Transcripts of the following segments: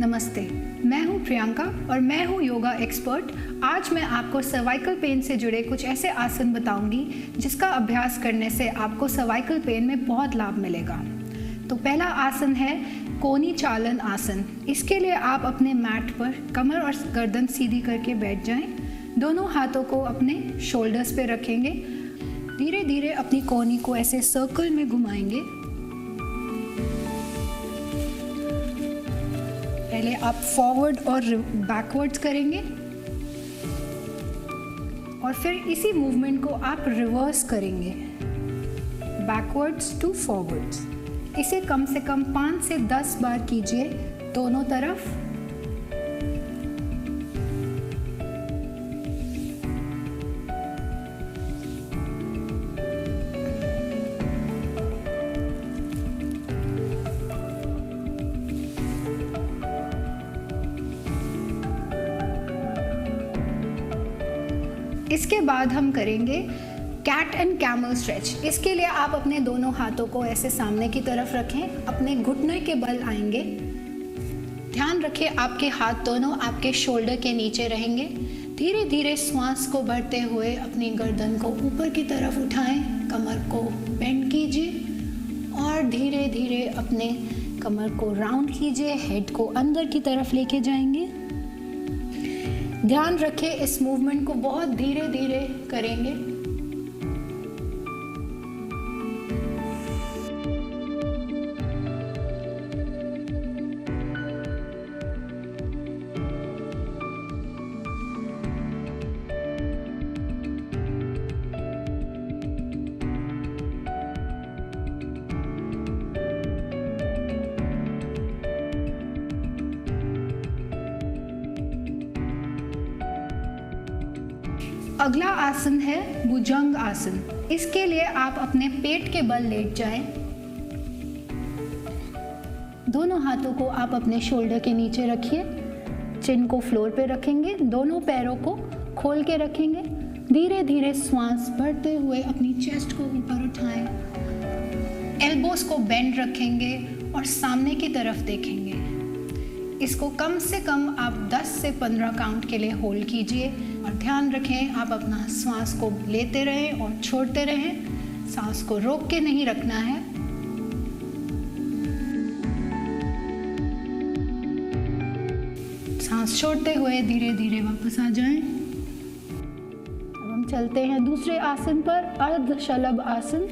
नमस्ते, मैं हूं प्रियंका और मैं हूं योगा एक्सपर्ट। आज मैं आपको सर्वाइकल पेन से जुड़े कुछ ऐसे आसन बताऊंगी जिसका अभ्यास करने से आपको सर्वाइकल पेन में बहुत लाभ मिलेगा। तो पहला आसन है कोनी चालन आसन। इसके लिए आप अपने मैट पर कमर और गर्दन सीधी करके बैठ जाएं। दोनों हाथों को अपने शोल्डर्स पे रखेंगे। धीरे धीरे अपनी कोनी को ऐसे सर्कल में घुमाएंगे। पहले आप फॉरवर्ड और बैकवर्ड्स करेंगे और फिर इसी मूवमेंट को आप रिवर्स करेंगे, बैकवर्ड्स टू फॉरवर्ड्स। इसे कम से कम 5 से 10 बार कीजिए दोनों तरफ। इसके बाद हम करेंगे कैट एंड कैमल स्ट्रेच। इसके लिए आप अपने दोनों हाथों को ऐसे सामने की तरफ रखें, अपने घुटने के बल आएंगे। ध्यान रखें आपके हाथ दोनों आपके शोल्डर के नीचे रहेंगे। धीरे धीरे श्वास को भरते हुए अपनी गर्दन को ऊपर की तरफ उठाएं, कमर को बेंड कीजिए और धीरे धीरे अपने कमर को राउंड कीजिए, हेड को अंदर की तरफ लेके जाएंगे। ध्यान रखें इस मूवमेंट को बहुत धीरे धीरे करेंगे। अगला आसन है भुजंग आसन। इसके लिए आप अपने पेट के बल लेट जाएं। दोनों हाथों को आप अपने शोल्डर के नीचे रखिए, चिन को फ्लोर पे रखेंगे, दोनों पैरों को खोल के रखेंगे। धीरे धीरे श्वास भरते हुए अपनी चेस्ट को ऊपर उठाएं, एल्बोस को बेंड रखेंगे और सामने की तरफ देखेंगे। इसको कम से कम आप 10 से 15 काउंट के लिए होल्ड कीजिए और ध्यान रखें आप अपना श्वास को लेते रहें और छोड़ते रहें। सांस को रोक के नहीं रखना है। सांस छोड़ते हुए धीरे धीरे वापस आ जाएं। अब हम चलते हैं दूसरे आसन पर, अर्ध शलभ आसन।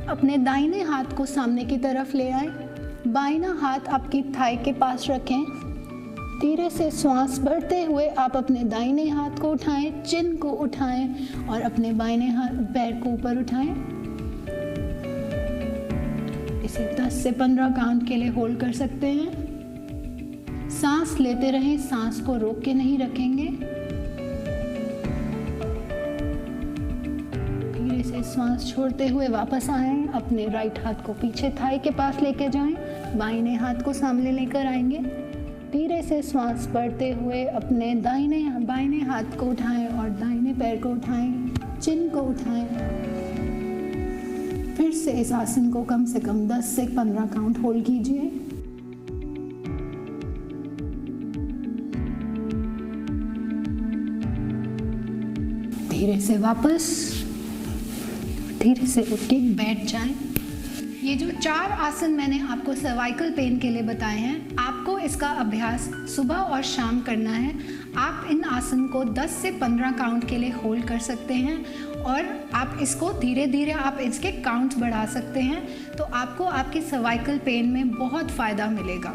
अपने दाहिने हाथ को सामने की तरफ ले आएं, बायां हाथ आपकी थाई के पास रखें। धीरे से श्वास भरते हुए आप अपने दाहिने हाथ को उठाएं, चिन को उठाएं और अपने बाएं हाथ पैर को ऊपर उठाएं। इसे 10 से 15 काउंट के लिए होल्ड कर सकते हैं। सांस लेते रहें, सांस को रोक के नहीं रखेंगे। धीरे से श्वास छोड़ते हुए वापस आएं, अपने राइट हाथ को पीछे थाई के पास लेके जाएं, बाएं हाथ को सामने लेकर आएंगे। धीरे से श्वास भरते हुए अपने बाएं हाथ को उठाएं और दाहिने पैर को उठाएं, चिन को उठाएं। फिर से इस आसन को कम से कम 10 से 15 काउंट होल्ड कीजिए। धीरे से वापस, धीरे से उठ के बैठ जाएं। ये जो 4 आसन मैंने आपको सर्वाइकल पेन के लिए बताए हैं, आपको इसका अभ्यास सुबह और शाम करना है। आप इन आसन को 10 से 15 काउंट के लिए होल्ड कर सकते हैं और आप इसको धीरे धीरे आप इसके काउंट्स बढ़ा सकते हैं। तो आपको आपकी सर्वाइकल पेन में बहुत फ़ायदा मिलेगा।